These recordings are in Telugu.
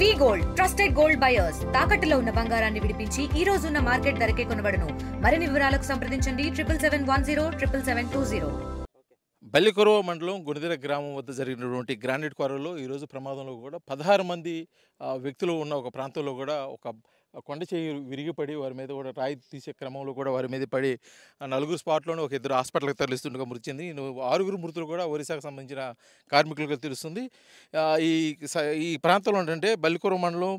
వి గోల్డ్ ట్రస్టెడ్ గోల్డ్ బయర్స్ తాకట్టులో ఉన్న బంగారాన్ని విడిపించి ఈ రోజు ఉన్న మార్కెట్ ధరకే కొనబడును. మరిన్ని వివరాలకు సంప్రదించండి 7710 బల్లికొరవ మండలం గుణిదెర గ్రామం వద్ద జరిగినటువంటి గ్రానైట్ క్వారీలో ఈరోజు ప్రమాదంలో కూడా 16 మంది వ్యక్తులు ఉన్న ఒక ప్రాంతంలో కూడా ఒక కొండ చేయి విరిగిపడి వారి మీద కూడా రాయి తీసే క్రమంలో కూడా వారి మీద పడి నలుగురు స్పాట్లోనే ఒక ఇద్దరు హాస్పిటల్కి తరలిస్తుండగా మృతి చెంది 6 మృతులు కూడా ఒరిస్సాకు సంబంధించిన కార్మికులుగా తెలుస్తుంది. ఈ ప్రాంతంలో ఏంటంటే బల్లికొరవ మండలం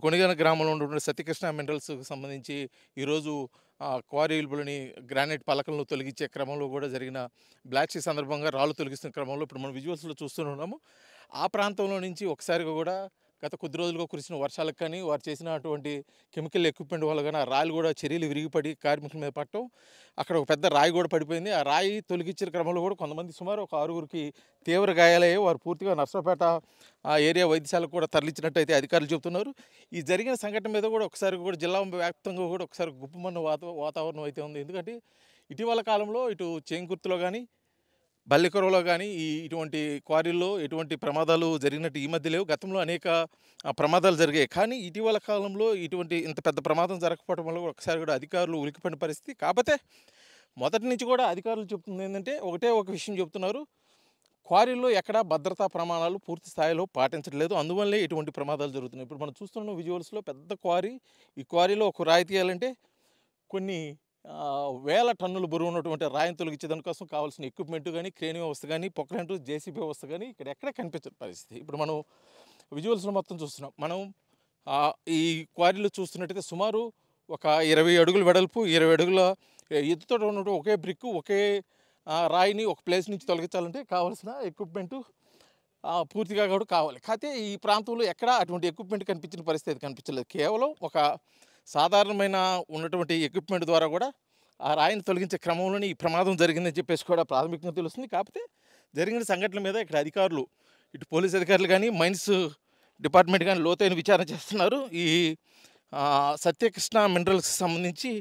కొనిగన గ్రామంలో ఉన్నటువంటి సత్యకృష్ణ మినరల్స్కి సంబంధించి ఈరోజు క్వారీలని గ్రానైట్ పలకలను తొలగించే క్రమంలో కూడా జరిగిన బ్లాక్ షీ సందర్భంగా రాళ్ళు తొలగిస్తున్న క్రమంలో ఇప్పుడు మనం విజువల్స్లో చూస్తున్నాము. ఆ ప్రాంతంలో నుంచి ఒకసారిగా కూడా గత కొద్ది రోజులుగా కురిసిన వర్షాలకు కానీ వారు చేసినటువంటి కెమికల్ ఎక్విప్మెంట్ వల్ల కానీ ఆ రాళ్ళు కూడా చర్యలు విరిగిపడి కార్మికుల మీద పట్టడం, అక్కడ ఒక పెద్ద రాయి కూడా పడిపోయింది. ఆ రాయి తొలగించిన క్రమంలో కూడా కొంతమంది సుమారు ఒక 6గురికి తీవ్ర గాయాలయ్యాయి. వారు పూర్తిగా నర్సరావుపేట ఏరియా వైద్యశాలకు కూడా తరలించినట్టయితే అధికారులు చెబుతున్నారు. ఈ జరిగిన సంఘటన మీద కూడా ఒకసారి కూడా జిల్లా వ్యాప్తంగా కూడా ఒకసారి గుప్పమన్న వాతావరణం అయితే ఉంది. ఎందుకంటే ఇటీవల కాలంలో ఇటు చేంకుర్తిలో కానీ బల్లికొరవలో కానీ ఇటువంటి క్వారీల్లో ఎటువంటి ప్రమాదాలు జరిగినట్టు ఈ మధ్య లేవు. గతంలో అనేక ప్రమాదాలు జరిగాయి. కానీ ఇటీవల కాలంలో ఇంత పెద్ద ప్రమాదం జరగకపోవడం వల్ల ఒకసారి కూడా అధికారులు ఉలికిపడిన పరిస్థితి. కాకపోతే మొదటి నుంచి కూడా అధికారులు చెప్తుంది ఏంటంటే ఒక విషయం చెప్తున్నారు, క్వారీల్లో ఎక్కడా భద్రతా ప్రమాణాలు పూర్తి స్థాయిలో పాటించట్లేదు, అందువల్లే ఇటువంటి ప్రమాదాలు జరుగుతున్నాయి. ఇప్పుడు మనం చూస్తున్న విజువల్స్లో పెద్ద క్వారీ. ఈ క్వారీలో ఒక రాయి తీయాలంటే కొన్ని వేల టన్నుల బరువు ఉన్నటువంటి రాయిని తొలగించే దానికోసం కావాల్సిన ఎక్విప్మెంట్ కానీ, క్రేన్ వ్యవస్థ కానీ, పొక్లెంట్ జేసీబీ వ్యవస్థ కానీ ఇక్కడ ఎక్కడ కనిపించని పరిస్థితి. ఇప్పుడు మనం విజువల్స్లో మొత్తం చూస్తున్నాం. మనం ఈ క్వారీలో చూస్తున్నట్టయితే సుమారు ఒక 20 అడుగుల వెడల్పు, 20 అడుగుల ఎత్తుతో ఉన్నట్టు ఒకే బ్రిక్, ఒకే రాయిని ఒక ప్లేస్ నుంచి తొలగించాలంటే కావాల్సిన ఎక్విప్మెంటు పూర్తిగా కూడా కావాలి. కాకపోతే ఈ ప్రాంతంలో ఎక్కడ అటువంటి ఎక్విప్మెంట్ కనిపించిన పరిస్థితి కనిపించలేదు. కేవలం ఒక సాధారణమైన ఉన్నటువంటి ఎక్విప్మెంట్ ద్వారా కూడా ఆ రాయిని తొలగించే క్రమంలోనే ఈ ప్రమాదం జరిగిందని చెప్పేసి కూడా ప్రాథమికంగా తెలుస్తుంది. కాకపోతే జరిగిన సంఘటనల మీద ఇక్కడ అధికారులు, ఇటు పోలీస్ అధికారులు కానీ, మైన్స్ డిపార్ట్మెంట్ కానీ లోతైన విచారణ చేస్తున్నారు. ఈ సత్యకృష్ణ మినరల్స్కి సంబంధించి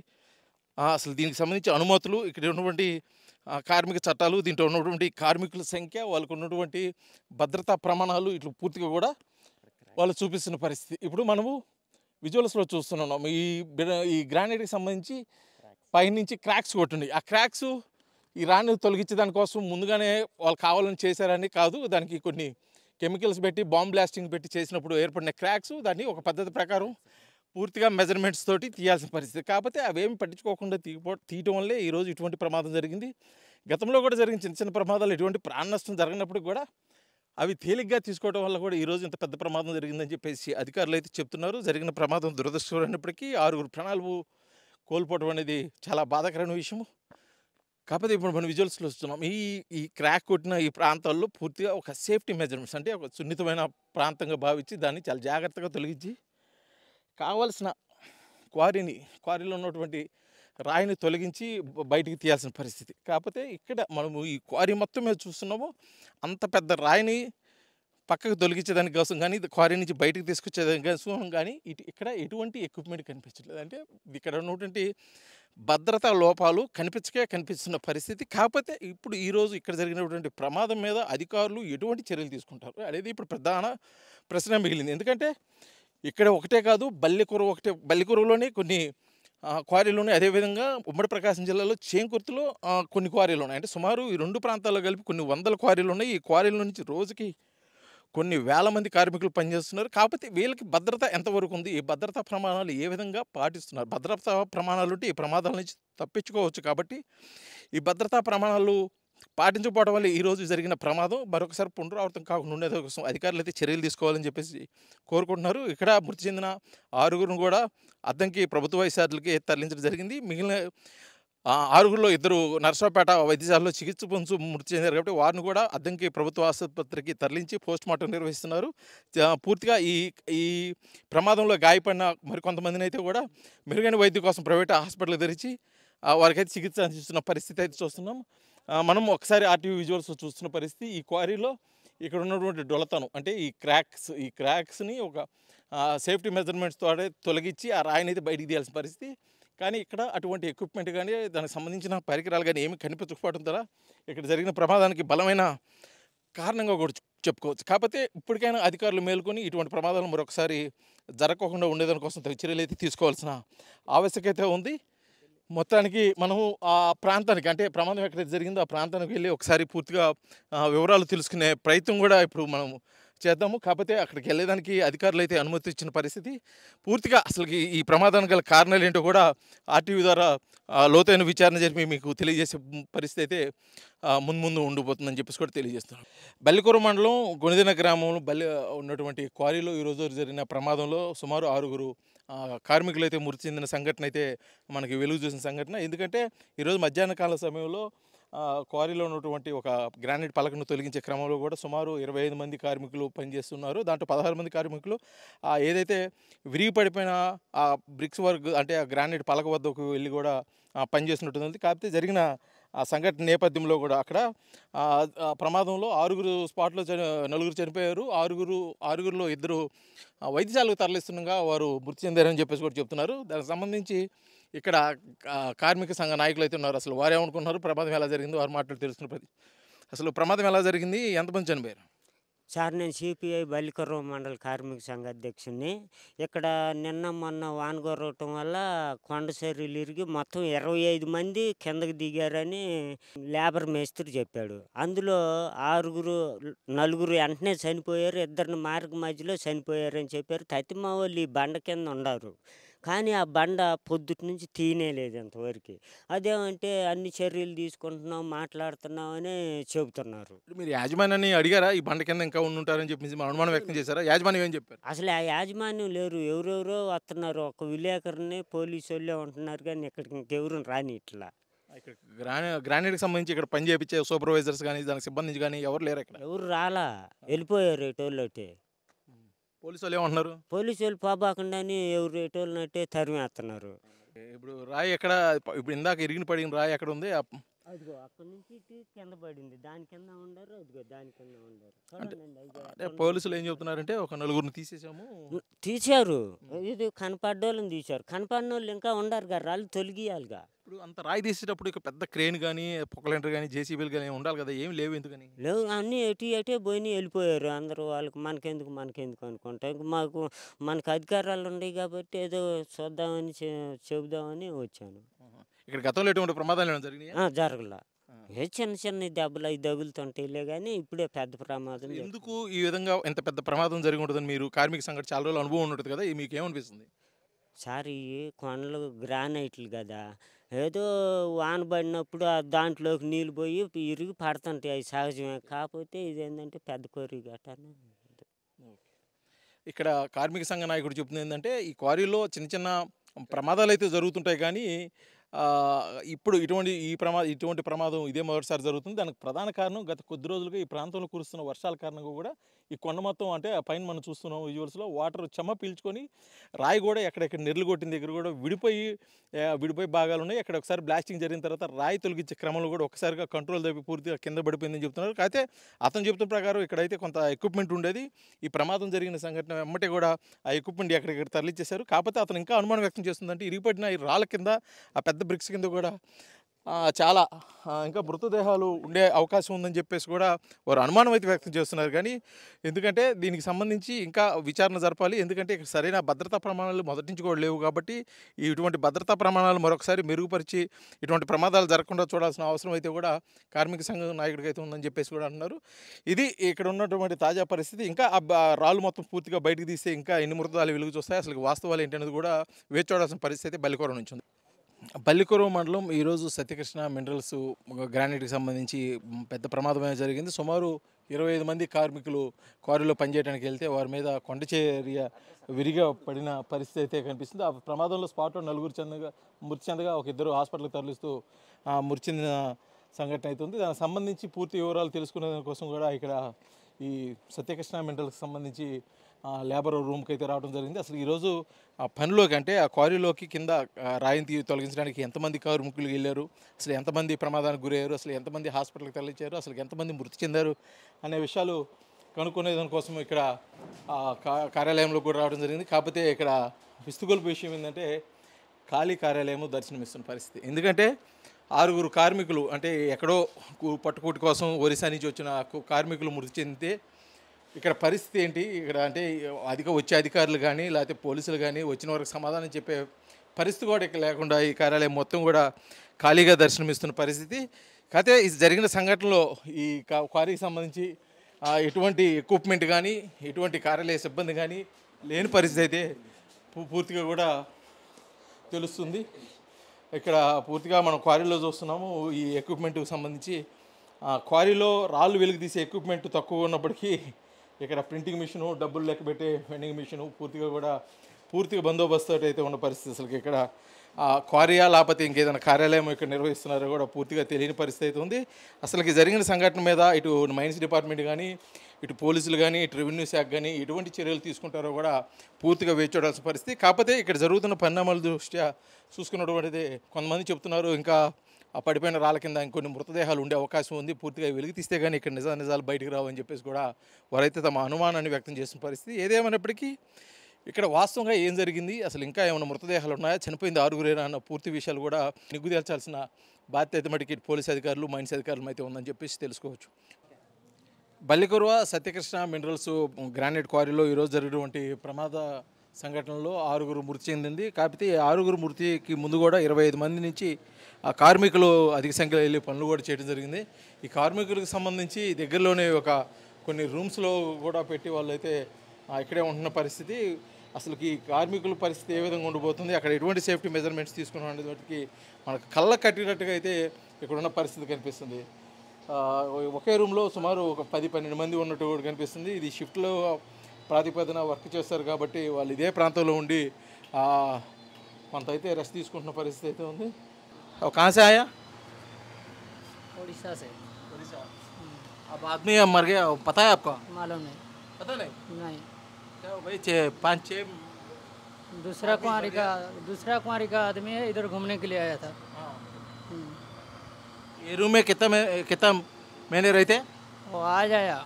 అసలు దీనికి సంబంధించి అనుమతులు, ఇక్కడ ఉన్నటువంటి కార్మిక చట్టాలు, దీంట్లో ఉన్నటువంటి కార్మికుల సంఖ్య, వాళ్ళకు ఉన్నటువంటి భద్రతా ప్రమాణాలు ఇట్లా పూర్తిగా కూడా వాళ్ళు చూపిస్తున్న పరిస్థితి. ఇప్పుడు మనము విజువల్స్లో చూస్తున్నాం. ఈ గ్రానైట్కి సంబంధించి పైనుంచి క్రాక్స్ కొట్టున్నాయి. ఆ క్రాక్స్ ఈ రాణి తొలగించే దానికోసం ముందుగానే వాళ్ళు కావాలని చేశారని కాదు, దానికి కొన్ని కెమికల్స్ పెట్టి బాంబ్ బ్లాస్టింగ్ పెట్టి చేసినప్పుడు ఏర్పడిన క్రాక్స్. దాన్ని ఒక పద్ధతి ప్రకారం పూర్తిగా మెజర్మెంట్స్ తోటి తీయాల్సిన పరిస్థితి. కాకపోతే అవేమి పట్టించుకోకుండా తీయటం వల్లే ఈరోజు ఇటువంటి ప్రమాదం జరిగింది. గతంలో కూడా జరిగిన చిన్న చిన్న ప్రమాదాలు ఎటువంటి ప్రాణ నష్టం జరిగినప్పుడు కూడా అవి తేలిగ్గా తీసుకోవడం వల్ల కూడా ఈరోజు ఇంత పెద్ద ప్రమాదం జరిగిందని చెప్పేసి అధికారులు అయితే చెప్తున్నారు. జరిగిన ప్రమాదం దురదృష్టమైనప్పటికీ 6 ప్రాణాలు కోల్పోవడం అనేది చాలా బాధాకరమైన విషయం. కాకపోతే ఇప్పుడు మనం విజువల్స్లో వస్తున్నాం. ఈ క్రాక్ కొట్టిన ఈ ప్రాంతాల్లో పూర్తిగా ఒక సేఫ్టీ మెజర్మెంట్స్, అంటే ఒక సున్నితమైన ప్రాంతంగా భావించి దాన్ని చాలా జాగ్రత్తగా తొలగించి కావాల్సిన క్వారీలో ఉన్నటువంటి రాయిని తొలగించి బయటికి తీయాల్సిన పరిస్థితి. కాకపోతే ఇక్కడ మనము ఈ క్వారీ మొత్తం మీద చూస్తున్నాము. అంత పెద్ద రాయిని పక్కకు తొలగించేదాని కోసం కానీ, క్వారీ నుంచి బయటకు తీసుకొచ్చేదాని కోసం కానీ ఇక్కడ ఎటువంటి ఎక్విప్మెంట్ కనిపించట్లేదు. అంటే ఇక్కడ ఉన్నటువంటి భద్రతా లోపాలు కనిపిస్తున్న పరిస్థితి. కాకపోతే ఇప్పుడు ఈరోజు ఇక్కడ జరిగినటువంటి ప్రమాదం మీద అధికారులు ఎటువంటి చర్యలు తీసుకుంటారు అనేది ఇప్పుడు ప్రధాన ప్రశ్న మిగిలింది. ఎందుకంటే ఇక్కడ ఒకటే కాదు, బల్లికొరవలోనే కొన్ని క్వారీలు ఉన్నాయి. అదేవిధంగా ఉమ్మడి ప్రకాశం జిల్లాలో చేంకుర్తిలో కొన్ని క్వారీలు ఉన్నాయి. అంటే సుమారు ఈ 2 ప్రాంతాల్లో కలిపి కొన్ని వందల క్వారీలు ఉన్నాయి. ఈ క్వారీల నుంచి రోజుకి కొన్ని వేల మంది కార్మికులు పనిచేస్తున్నారు. కాకపోతే వీళ్ళకి భద్రత ఎంతవరకు ఉంది, ఈ భద్రతా ప్రమాణాలు ఏ విధంగా పాటిస్తున్నారు, భద్రతా ప్రమాణాలు ఉంటే ఈ ప్రమాదాల నుంచి తప్పించుకోవచ్చు. కాబట్టి ఈ భద్రతా ప్రమాణాలు పాటించకపోవడం వల్ల ఈరోజు జరిగిన ప్రమాదం మరొకసారి పునరావృతం కాకుండా ఉండేది కోసం అధికారులు అయితే చర్యలు తీసుకోవాలని చెప్పేసి కోరుకుంటున్నారు. ఇక్కడ మృతి చెందిన 6గురిని కూడా అద్దంకి ప్రభుత్వ వైద్యశాలకి తరలించడం జరిగింది. మిగిలిన 6గురిలో 2 నర్సరావుపేట వైద్యశాలలో చికిత్స పొందుతూ మృతి చెందారు. కాబట్టి వారిని కూడా అద్దంకి ప్రభుత్వ ఆసుపత్రికి తరలించి పోస్ట్మార్టం నిర్వహిస్తున్నారు. పూర్తిగా ఈ ప్రమాదంలో గాయపడిన మరికొంతమందిని అయితే కూడా మెరుగైన వైద్యం కోసం ప్రైవేట్ హాస్పిటల్ తెరిచి వారికైతే చికిత్స అందిస్తున్న పరిస్థితి అయితే చూస్తున్నాం. మనం ఒకసారి ఆర్టీవీ విజువల్స్ చూస్తున్న పరిస్థితి. ఈ క్వారీలో ఇక్కడ ఉన్నటువంటి డొలతనం, అంటే ఈ క్రాక్స్ని ఒక సేఫ్టీ మెజర్మెంట్స్ తోడే తొలగించి ఆ రాయిని అయితే బయటికి తీయాల్సిన పరిస్థితి. కానీ ఇక్కడ అటువంటి ఎక్విప్మెంట్ కానీ, దానికి సంబంధించిన పరికరాలు కానీ ఏమి కనిపించకపోవడం ద్వారా ఇక్కడ జరిగిన ప్రమాదానికి బలమైన కారణంగా కూడా చెప్పుకోవచ్చు. కాకపోతే ఇప్పటికైనా అధికారులు మేలుకొని ఇటువంటి ప్రమాదాలు మరొకసారి జరగకుండా ఉండేదాని కోసం తగు చర్యలైతే తీసుకోవాల్సిన ఆవశ్యకత ఉంది. మొత్తానికి మనము ఆ ప్రాంతానికి అంటే ప్రమాదం ఎక్కడైతే జరిగిందో ఆ ప్రాంతానికి వెళ్ళి ఒకసారి పూర్తిగా వివరాలు తెలుసుకునే ప్రయత్నం కూడా ఇప్పుడు మనం చేద్దాము. కాకపోతే అక్కడికి వెళ్ళేదానికి అధికారులు అయితే అనుమతి ఇచ్చిన పరిస్థితి. పూర్తిగా అసలుకి ఈ ప్రమాదానికి గల కారణాలు ఏంటో కూడా ఆర్టీవీ ద్వారా లోతైన విచారణ జరిపి మీకు తెలియజేసే పరిస్థితి అయితే ముందు ముందు ఉండిపోతుందని చెప్పేసి కూడా తెలియజేస్తున్నాను. బల్లికొర మండలం గొనిదిన గ్రామంలో ఉన్నటువంటి క్వారీలో ఈరోజు జరిగిన ప్రమాదంలో సుమారు 6 కార్మికులు అయితే మృతి చెందిన సంఘటన అయితే మనకి వెలుగు చూసిన సంఘటన. ఎందుకంటే ఈరోజు మధ్యాహ్న కాల సమయంలో క్వారీలో ఉన్నటువంటి ఒక గ్రానైట్ పలకను తొలగించే క్రమంలో కూడా సుమారు 25 మంది కార్మికులు పనిచేస్తున్నారు. దాంట్లో 16 మంది కార్మికులు ఏదైతే విరిగి పడిపోయిన ఆ బ్రిక్స్ వర్క్ అంటే ఆ గ్రానైట్ పలక వద్దకు వెళ్ళి కూడా పనిచేస్తున్నట్టుంది. కాకపోతే జరిగిన ఆ సంఘటన నేపథ్యంలో కూడా అక్కడ ప్రమాదంలో 6 స్పాట్లో 4 చనిపోయారు. ఆరుగురిలో 2 వైద్యశాలకు తరలిస్తుండగా వారు మృతి చెందారని చెప్పేసి కూడా చెప్తున్నారు. దానికి సంబంధించి ఇక్కడ కార్మిక సంఘ నాయకులు అయితే ఉన్నారు. అసలు వారు ఏమనుకుంటున్నారు, ప్రమాదం ఎలా జరిగిందో వారి మాటలు తెలుసుకున్న అసలు ప్రమాదం ఎలా జరిగింది, ఎంతమంది చనిపోయారు? సార్, నేను సిపిఐ బల్లికొర్ర మండల కార్మిక సంఘ అధ్యక్షుడిని. ఇక్కడ నిన్న మొన్న వాన కురవటం వల్ల కొండ చర్యలు ఇరిగి మొత్తం 25 మంది కిందకి దిగారని లేబర్ మేస్త్రి చెప్పాడు. అందులో 4 వెంటనే చనిపోయారు, 2 మార్గ మధ్యలో చనిపోయారని చెప్పారు. తతిమ వాళ్ళు ఈ బండ కింద ఉండారు, కానీ ఆ బండ పొద్దుటి నుంచి తీయలేదు ఇంతవరకు. అదేమంటే అన్ని చర్యలు తీసుకుంటున్నాం, మాట్లాడుతున్నాం అని చెబుతున్నారు. మీరు యాజమాన్యాన్ని అడిగారా? ఈ బండ కింద ఇంకా ఉండుంటారని చెప్పేసి అనుమానం వ్యక్తం చేశారా? యాజమాన్యం ఏం చెప్పారు? అసలు ఆ యాజమాన్యం లేరు, ఎవరెవరో వస్తున్నారు. ఒక విలేకరుని పోలీసు వాళ్ళే ఉంటున్నారు, కానీ ఇక్కడికి ఇంకెవరు రాని ఇట్లా. ఇక్కడ గ్రానైట్కి సంబంధించి ఇక్కడ పని చేయించే సూపర్వైజర్స్ కానీ దానికి సిబ్బంది కానీ ఎవరు లేరు ఇక్కడ? ఎవరు రాలా, వెళ్ళిపోయారు ఎటోళ్ళటే. పోలీసు వాళ్ళు ఏమంటున్నారు? పోలీసు వాళ్ళు పోబాకుండాని ఎవరు ఎటోళ్ళనట్టే తరిమేస్తున్నారు. ఇప్పుడు రాయి ఎక్కడ, ఇప్పుడు ఇందాక ఇరిగిన పడిన రాయి ఎక్కడ ఉంది? అదిగో అక్కడి నుంచి ఇటు కింద పడింది, దాని కింద ఉండరు, అదిగో దాని కింద ఉండరు. అంటే పోలీసులు ఏం చెప్తున్నారంటే ఒక 4 తీసేసాము, తీశారు. ఇది కనపడ్డోళ్ళని తీశారు, కనపడిన వాళ్ళు ఇంకా ఉండరు కదా, రాళ్ళు తొలగియాలిగా. ఇప్పుడు అంత రాయి తీసేటప్పుడు ఇక పెద్ద క్రేన్ కానీ పొక్కలెంటర్ కానీ జేసీబీలు కానీ ఉండాలి కదా, ఏం లేవు ఎందుకని? లేవు, అన్నీ ఎటే పోయి వెళ్ళిపోయారు అందరూ. వాళ్ళకి మనకెందుకు అనుకుంటా. ఇంక మనకు అధికారాలు ఉన్నాయి కాబట్టి ఏదో చూద్దామని చెబుదామని వచ్చాను. ఇక్కడ గతంలో ఎటువంటి ప్రమాదాలు ఏమైనా జరిగినాయా? జరగలా. చిన్న దెబ్బలు అవి తగులుతుంటాయిలే, కానీ ఇప్పుడే పెద్ద ప్రమాదం. ఎందుకు ఈ విధంగా ఎంత పెద్ద ప్రమాదం జరిగి ఉంటుందని మీరు కార్మిక సంఘటన చాలా రోజులు అనుభవం ఉంటుంది కదా, మీకు ఏమనిపిస్తుంది? సార్, ఈ కొండలు గ్రానైట్లు కదా, ఏదో వాన పడినప్పుడు దాంట్లోకి నీళ్ళు పోయి ఇరిగి పడుతుంటాయి, అవి సహజమే. కాకపోతే ఇదేంటంటే పెద్ద కోరి గట్టాను. ఇక్కడ కార్మిక సంఘ నాయకుడు చెప్తుంది ఏంటంటే ఈ క్వారీలో చిన్న చిన్న ప్రమాదాలు అయితే జరుగుతుంటాయి, కానీ ఇప్పుడు ఇటువంటి ప్రమాదం ఇదే మొదటిసారి జరుగుతుంది. దానికి ప్రధాన కారణం గత కొద్ది రోజులుగా ఈ ప్రాంతంలో కురుస్తున్న వర్షాల కారణంగా కూడా ఈ కొండ మొత్తం అంటే ఆ పైన మనం చూస్తున్నాం విజువల్స్లో వాటర్ చెమ్మ పీల్చుకొని రాయి కూడా ఎక్కడెక్కడ నెర్లు కొట్టిన దగ్గర కూడా విడిపోయి భాగాలు ఉన్నాయి. అక్కడ ఒకసారి బ్లాస్టింగ్ జరిగిన తర్వాత రాయి తొలగించే క్రమంలో కూడా ఒకసారిగా కంట్రోల్ తప్పి పూర్తిగా కింద పడిపోయిందని చెప్తున్నారు. అయితే అతను చెప్తున్న ప్రకారం ఇక్కడైతే కొంత ఎక్విప్మెంట్ ఉండేది. ఈ ప్రమాదం జరిగిన సంఘటన వెంబటే కూడా ఆ ఎక్విప్మెంట్ ఎక్కడిక్కడ తరలించేశారు. కాకపోతే అతను ఇంకా అనుమానం వ్యక్తం చేస్తుందంటే ఇరిగిపడిన ఈ రాళ్ళ కింద ఆ పెద్ద బ్రిక్స్ కింద కూడా చాలా ఇంకా మృతదేహాలు ఉండే అవకాశం ఉందని చెప్పేసి కూడా వారు అనుమానం అయితే వ్యక్తం చేస్తున్నారు. కానీ ఎందుకంటే దీనికి సంబంధించి ఇంకా విచారణ జరపాలి. ఎందుకంటే ఇక్కడ సరైన భద్రతా ప్రమాణాలు మొదటి నుంచి కూడా లేవు కాబట్టి ఇటువంటి భద్రతా ప్రమాణాలు మరొకసారి మెరుగుపరిచి ఇటువంటి ప్రమాదాలు జరగకుండా చూడాల్సిన అవసరం అయితే కూడా కార్మిక సంఘం నాయకుడికి అయితే ఉందని చెప్పేసి కూడా అంటున్నారు. ఇది ఇక్కడ ఉన్నటువంటి తాజా పరిస్థితి. ఇంకా రాళ్ళు మొత్తం పూర్తిగా బయటకు తీస్తే ఇంకా ఎన్ని మృతదేహాలు వెలుగు చూస్తాయి, అసలు వాస్తవాలు ఏంటనేది కూడా వేచి చూడాల్సిన పరిస్థితి బల్లికొర నుంచి ఉంది. బల్లికొర మండలం ఈరోజు సత్యకృష్ణ మినరల్స్ గ్రానైట్కి సంబంధించి పెద్ద ప్రమాదమే జరిగింది. సుమారు 25 మంది కార్మికులు క్వారీలో పనిచేయడానికి వెళ్తే వారి మీద కొండ చర్య విరిగా పడిన పరిస్థితి అయితే కనిపిస్తుంది. ఆ ప్రమాదంలో స్పాట్లో 4 మృతి చెందగా ఒక 2 హాస్పిటల్కి తరలిస్తూ మృతి చెందిన సంఘటన అవుతుంది. దానికి సంబంధించి పూర్తి వివరాలు తెలుసుకునే కోసం కూడా ఇక్కడ ఈ సత్యకృష్ణ మినరల్స్కి సంబంధించి లేబర్ రూమ్కి అయితే రావడం జరిగింది. అసలు ఈరోజు ఆ పనిలోకి అంటే ఆ క్వారీలోకి కింద రాయిని తొలగించడానికి ఎంతమంది కార్మికులు వెళ్ళారు, అసలు ఎంతమంది ప్రమాదానికి గురయ్యారు, అసలు ఎంతమంది హాస్పిటల్కి తరలించారు, అసలు ఎంతమంది మృతి చెందారు అనే విషయాలు కనుక్కునే దానికోసం ఇక్కడ కార్యాలయంలో కూడా రావడం జరిగింది. కాకపోతే ఇక్కడ విస్తుగొల్పు విషయం ఏంటంటే ఖాళీ కార్యాలయం దర్శనమిస్తున్న పరిస్థితి. ఎందుకంటే 6 కార్మికులు అంటే ఎక్కడో పట్టుకూటి కోసం ఒరిస్సా నుంచి వచ్చిన కార్మికులు మృతి చెందితే ఇక్కడ పరిస్థితి ఏంటి? ఇక్కడ అంటే వచ్చే అధికారులు కానీ లేకపోతే పోలీసులు కానీ వచ్చిన వరకు సమాధానం చెప్పే పరిస్థితి కూడా ఇక్కడ లేకుండా ఈ కార్యాలయం మొత్తం కూడా ఖాళీగా దర్శనమిస్తున్న పరిస్థితి. కాకపోతే ఇది జరిగిన సంఘటనలో ఈ క్వారీకి సంబంధించి ఎటువంటి ఎక్విప్మెంట్ కానీ ఎటువంటి కార్యాలయ సిబ్బంది కానీ లేని పరిస్థితి అయితే పూర్తిగా కూడా తెలుస్తుంది. ఇక్కడ పూర్తిగా మనం క్వారీలో చూస్తున్నాము. ఈ ఎక్విప్మెంట్కి సంబంధించి క్వారీలో రాళ్ళు వెలుగు తీసే ఎక్విప్మెంట్ తక్కువ ఉన్నప్పటికీ ఇక్కడ ప్రింటింగ్ మిషను, డబ్బులు లెక్క పెట్టే వెండింగ్ మిషను పూర్తిగా బందోబస్తు అయితే ఉన్న పరిస్థితి. అసలు ఇక్కడ క్వారీయా లేకపోతే ఇంకేదైనా కార్యాలయం ఇక్కడ నిర్వహిస్తున్నారో కూడా పూర్తిగా తెలియని పరిస్థితి అయితే ఉంది. అసలుకి జరిగిన సంఘటన మీద ఇటు మైన్స్ డిపార్ట్మెంట్ కానీ ఇటు పోలీసులు కానీ ఇటు రెవెన్యూ శాఖ కానీ ఎటువంటి చర్యలు తీసుకుంటారో కూడా పూర్తిగా వేచి చూడాల్సిన పరిస్థితి. కాకపోతే ఇక్కడ జరుగుతున్న పరిణామాల దృష్ట్యా చూసుకున్నటువంటిది కొంతమంది చెప్తున్నారు ఇంకా ఆ పడిపోయిన రాళ్ళ కింద ఇంకొన్ని మృతదేహాలు ఉండే అవకాశం ఉంది, పూర్తిగా వెలికి తీస్తే కానీ ఇక్కడ నిజాలు బయటకు రావని చెప్పేసి కూడా వారైతే తమ అనుమానాన్ని వ్యక్తం చేసిన పరిస్థితి. ఏదేమైనప్పటికీ ఇక్కడ వాస్తవంగా ఏం జరిగింది, అసలు ఇంకా ఏమైనా మృతదేహాలు ఉన్నాయా, చనిపోయింది 6 అన్న పూర్తి విషయాలు కూడా నిగ్గు తేల్చాల్సిన బాధ్యత అయితే మటుకి పోలీస్ అధికారులు మైన్స్ అధికారులు అయితే ఉందని చెప్పేసి తెలుసుకోవచ్చు. బల్లికొరవ సత్యకృష్ణ మినరల్స్ గ్రానైట్ క్వారీలో ఈరోజు జరిగినటువంటి ప్రమాద సంఘటనలో 6 మృతి చెందింది. కాకపోతే 6 మృతికి ముందు కూడా 25 మంది నుంచి కార్మికులు అధిక సంఖ్యలో వెళ్ళి పనులు కూడా చేయడం జరిగింది. ఈ కార్మికులకు సంబంధించి దగ్గరలోనే కొన్ని రూమ్స్లో కూడా పెట్టి వాళ్ళైతే ఇక్కడే ఉంటున్న పరిస్థితి. అసలు ఈ కార్మికుల పరిస్థితి ఏ విధంగా ఉండిపోతుంది, అక్కడ ఎటువంటి సేఫ్టీ మెజర్మెంట్స్ తీసుకున్నాం అనే వాటికి మనకు కళ్ళ కట్టినట్టుగా అయితే ఇక్కడ ఉన్న పరిస్థితి కనిపిస్తుంది. ఒకే రూమ్లో సుమారు 10-12 మంది ఉన్నట్టు కూడా కనిపిస్తుంది. ఇది షిఫ్ట్లో ప్రాతిపదికన వర్క్ చేస్తారు కాబట్టి వాళ్ళు ఇదే ప్రాంతంలో ఉండి కొంత అయితే రెస్ట్ తీసుకుంటున్న పరిస్థితి అయితే ఉంది. कहाँ से आया? उड़ीसा से। उड़ीसा। अब आदमी मर गया, पता है आपको? मालूम नहीं। पता नहीं? नहीं। क्या भाई 5-6 दूसरा कुंवारी का आदमी है, इधर घूमने के लिए आया था। ये रूम में कितना महीने रहते? वो आज आया,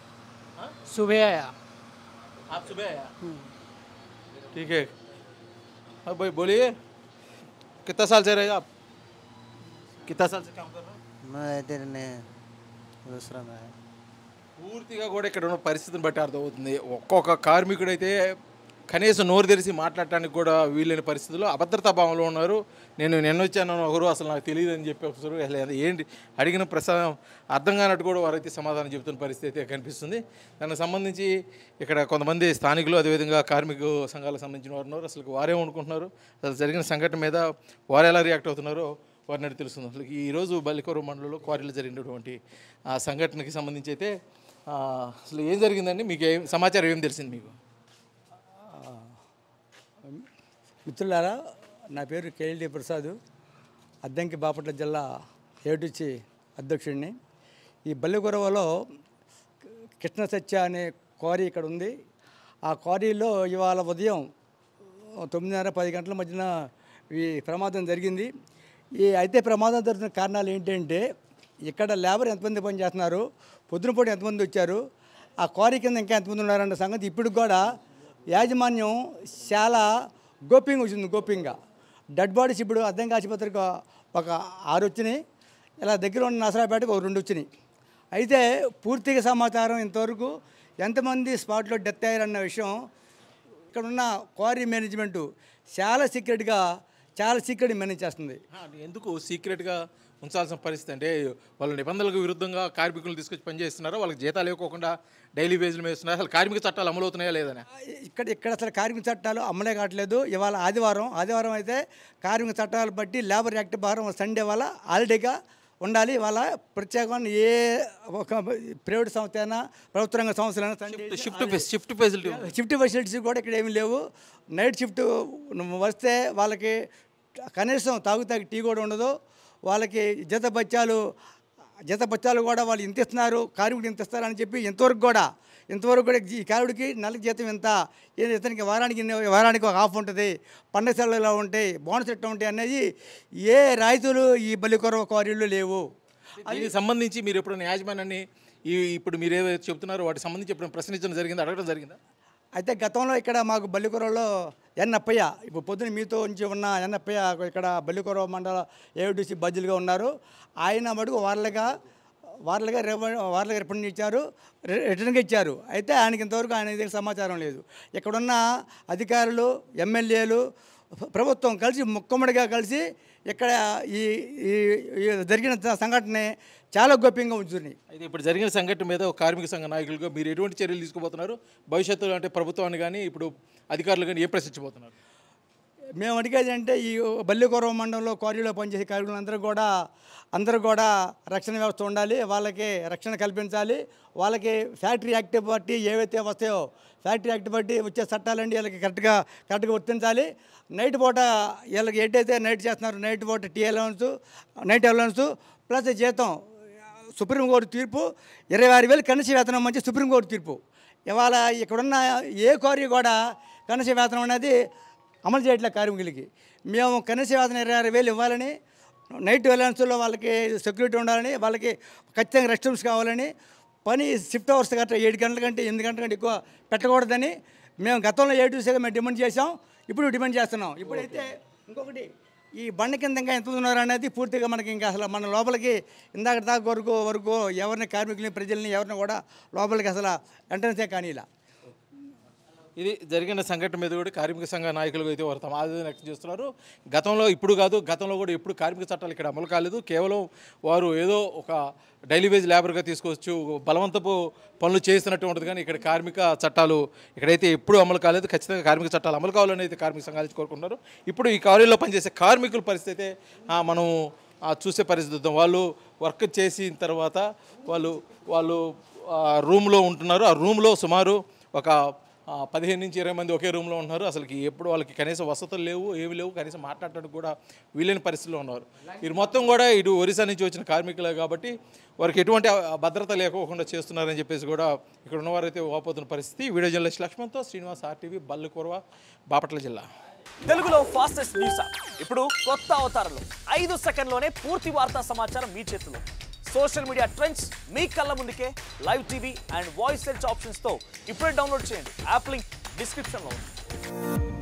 सुबह आया। आप सुबह आया? ठीक है। अब भाई बोलिए, कितना साल से रहे आप? कितना साल से काम कर रहे हो? मैं इधर ने दूसरा में है। పూర్తిగా కూడా ఇక్కడ ఉన్న పరిస్థితిని బట్టి అర్థమవుతుంది. ఒక్కొక్క కార్మికుడైతే కనీసం నోరు తెరిచి మాట్లాడటానికి కూడా వీలైన పరిస్థితుల్లో అభద్రతా భావంలో ఉన్నారు. నిన్న వచ్చాను ఒకరు అసలు నాకు తెలియదు అని చెప్పి ఒకసారి అసలు ఏంటి అడిగిన ప్రసాదం అర్థం కానట్టు కూడా వారైతే సమాధానం చెబుతున్న పరిస్థితి అయితే కనిపిస్తుంది. దానికి సంబంధించి ఇక్కడ కొంతమంది స్థానికులు అదేవిధంగా కార్మిక సంఘాలకు సంబంధించిన వారు ఉన్నారు. అసలు వారే అనుకుంటున్నారు, అసలు జరిగిన సంఘటన మీద వారు ఎలా రియాక్ట్ అవుతున్నారో వారిని అడిగి తెలుస్తుంది. అసలు ఈరోజు బల్లికొరవ మండలంలో క్వారీలో జరిగినటువంటి ఆ సంఘటనకి సంబంధించి అయితే అసలు ఏం జరిగిందండి, మీకు సమాచారం ఏం తెలిసింది మీకు? మిత్రులారా, నా పేరు కేఎల్డి ప్రసాద్, అద్దంకి బాపట్ల జిల్లా ఏడుచి అధ్యక్షుడిని. ఈ బల్లికొరవలో కృష్ణ సత్య అనే క్వారీ ఇక్కడ ఉంది. ఆ క్వారీలో ఇవాళ ఉదయం 9:30-10 గంటల మధ్యన ఈ ప్రమాదం జరిగింది. అయితే ప్రమాదం జరుగుతున్న కారణాలు ఏంటంటే ఇక్కడ లేబర్ ఎంతమంది పనిచేస్తున్నారు, పొద్దునపూట ఎంతమంది వచ్చారు, ఆ క్వారీ కింద ఇంకా ఎంతమంది ఉన్నారన్న సంగతి ఇప్పుడు కూడా యాజమాన్యం చాలా గోప్యంగా డెడ్ బాడీస్ ఇప్పుడు అద్దంకి ఆసుపత్రికి ఒక 6 వచ్చినాయి, ఇలా దగ్గర ఉన్న నసరాపేటకు ఒక 2 వచ్చినాయి. అయితే పూర్తిగా సమాచారం ఇంతవరకు ఎంతమంది స్పాట్లో డెత్ అయ్యారన్న విషయం ఇక్కడున్న క్వారీ మేనేజ్మెంటు చాలా సీక్రెట్ మేనేజ్ చేస్తుంది. ఎందుకు సీక్రెట్గా ఉంచాల్సిన పరిస్థితి అంటే వాళ్ళ నిబంధనలకు విరుద్ధంగా కార్మికులు తీసుకొచ్చి పనిచేస్తున్నారో, వాళ్ళకి జీతాలు ఇవ్వకుండా డైలీ వేజ్లు వేస్తున్నారు, అసలు కార్మిక చట్టాలు అమలవుతున్నాయా లేదని? ఇక్కడ అసలు కార్మిక చట్టాలు అమలే కావట్లేదు. ఇవాళ ఆదివారం అయితే కార్మిక చట్టాలు బట్టి లేబర్ యాక్ట్ ప్రకారం సండే వాళ్ళ హాలిడేగా ఉండాలి. వాళ్ళ ప్రత్యేకమైన ఏ ఒక ప్రైవేట్ సంస్థ అయినా ప్రభుత్వ రంగ సంస్థలైనా సండే షిఫ్ట్ ఫెసిలిటీస్ కూడా ఇక్కడ ఏమీ లేవు. నైట్ షిఫ్ట్ వస్తే వాళ్ళకి కనీసం తాగు టీ కూడా ఉండదు. వాళ్ళకి జత బచ్చాలు కూడా వాళ్ళు ఇంత ఇస్తున్నారు, కార్మికుడు ఇంత ఇస్తారని చెప్పి ఇంతవరకు కూడా ఈ కార్మికుడికి నెలకి జీతం ఇంత, ఇతనికి వారానికి ఒక ఆఫ్ ఉంటుంది, పండుగ సెలవులు ఇలా ఉంటాయి, బోనస్ ఎట్లా ఉంటాయి అనేది ఏ రాయితీలు ఈ బల్లికొరవ క్వారీలు లేవు. దీనికి సంబంధించి మీరు ఎప్పుడైనా యాజమాన్యాన్ని ఇప్పుడు మీరు ఏదైతే చెప్తున్నారో వాటికి సంబంధించి ఎప్పుడైనా ప్రశ్నించడం జరిగిందా, అడగడం జరిగిందా? అయితే గతంలో ఇక్కడ మాకు బల్లికొరవలో ఎన్నప్పయ్య, ఇప్పుడు పొద్దున మీతో ఉంచి ఉన్న ఎన్నప్పయ్య ఇక్కడ బల్లికొరవ మండల ఏఐటీసీ బజ్జీలుగా ఉన్నారు. ఆయన మటుకు వాళ్ళగా వార్లగా రిఫండ్ ఇచ్చారు, రిటర్న్గా ఇచ్చారు. అయితే ఆయనకి ఇంతవరకు ఆయన దగ్గర సమాచారం లేదు. ఇక్కడున్న అధికారులు, ఎమ్మెల్యేలు, ప్రభుత్వం కలిసి ముక్కమ్మడిగా కలిసి ఇక్కడ ఈ జరిగిన సంఘటన చాలా గోప్యంగా ఉంచున్నాయి. అయితే ఇప్పుడు జరిగిన సంఘటన మీద ఒక కార్మిక సంఘ నాయకులుగా మీరు ఎటువంటి చర్యలు తీసుకోబోతున్నారు? భవిష్యత్తులో అంటే ప్రభుత్వాన్ని కానీ ఇప్పుడు అధికారులు కానీ ఏ ప్రశ్నించబోతున్నారు? మేము అడిగేది అంటే ఈ బల్లికొరవ మండలంలో క్వారీలో పనిచేసే కార్మికులు అందరూ కూడా రక్షణ వ్యవస్థ ఉండాలి, వాళ్ళకి రక్షణ కల్పించాలి. వాళ్ళకి ఫ్యాక్టరీ యాక్ట్ బట్టి ఏవైతే వస్తాయో ఫ్యాక్టరీ యాక్ట్ బట్టి వచ్చే చట్టాలండి వీళ్ళకి కరెక్ట్గా వర్తించాలి. నైట్ పూట వీళ్ళకి ఏదైతే నైట్ చేస్తున్నారు, నైట్ పూట నైట్ అలవెన్స్ ప్లస్ జీతం, సుప్రీంకోర్టు తీర్పు 26,000 కనీస వేతనం మంచి సుప్రీంకోర్టు తీర్పు. ఇవాళ ఇక్కడున్న ఏ క్వారీ కూడా కనీస వేతనం అనేది అమలు చేయట్లేదు కార్మికులకి. మేము కనీస వేతనం 26,000 ఇవ్వాలని, నైట్ అలవెన్స్లో వాళ్ళకి సెక్యూరిటీ ఉండాలని, వాళ్ళకి ఖచ్చితంగా రెస్ట్ రూమ్స్ కావాలని, పని షిఫ్ట్ అవర్స్ గట్రా 7 గంటల కంటే 8 గంటల కంటే ఎక్కువ పెట్టకూడదని మేము గతంలో A2Cగా మేము డిమాండ్ చేసాం, ఇప్పుడు డిమాండ్ చేస్తున్నాం. ఇప్పుడైతే ఇంకొకటి ఈ బండ కింద ఇంకా ఎంత ఉన్నారు అనేది పూర్తిగా మనకి ఇంకా అసలు మన లోపలికి ఇందాక దాకా వరకు ఎవరిని కార్మికుల్ని ప్రజల్ని ఎవరిని కూడా లోపలికి అసలు ఎంట్రన్సే కానీ ఇలా. ఇది జరిగిన సంఘటన మీద కూడా కార్మిక సంఘ నాయకులు అయితే వారు తమ ఆవేదన వ్యక్తం చేస్తున్నారు. గతంలో ఇప్పుడు కాదు, గతంలో కూడా ఎప్పుడు కార్మిక చట్టాలు ఇక్కడ అమలు కాలేదు. కేవలం వారు ఏదో ఒక డైలీ వేజ్ లేబర్గా తీసుకోవచ్చు, బలవంతపు పనులు చేస్తున్నట్టు ఉంటుంది. కానీ ఇక్కడ కార్మిక చట్టాలు ఇక్కడైతే ఎప్పుడు అమలు కాలేదు. ఖచ్చితంగా కార్మిక చట్టాలు అమలు కావాలని అయితే కార్మిక సంఘాలు కోరుకుంటున్నారు. ఇప్పుడు ఈ క్వారీలో పనిచేసే కార్మికుల పరిస్థితి అయితే మనం చూసే పరిస్థితి. వాళ్ళు వర్క్ చేసిన తర్వాత వాళ్ళు రూమ్లో ఉంటున్నారు. ఆ రూమ్లో సుమారు ఒక 15 నుంచి 20 మంది ఒకే రూమ్లో ఉంటున్నారు. అసలుకి ఎప్పుడు వాళ్ళకి కనీసం వసతులు లేవు, ఏమి లేవు, కనీసం మాట్లాడటానికి కూడా వీలైన పరిస్థితిలో ఉన్నారు. ఇది మొత్తం కూడా ఇటు ఒరిస్సా నుంచి వచ్చిన కార్మికులే కాబట్టి వారికి ఎటువంటి భద్రత లేకోకుండా చేస్తున్నారని చెప్పేసి కూడా ఇక్కడ ఉన్నవారైతే వాపోతున్న పరిస్థితి. వీడియో జర్నలిస్ట్ లక్ష్మణ్తో శ్రీనివాస్, RTV, బల్లికొరవ, బాపట్ల జిల్లా. తెలుగులో ఫాస్టెస్ట్ న్యూస్ యాప్ ఇప్పుడు కొత్త అవతారంలో 5 సెకండ్లోనే పూర్తి వార్తా సమాచారం మీ చేతిలో. సోషల్ మీడియా ట్రెండ్స్ మీ కళ్ళ ముందుకే live TV and voice search ఆప్షన్స్తో ఇప్పుడే డౌన్లోడ్ చేయండి. యాప్ లింక్ డిస్క్రిప్షన్లో ఉంది.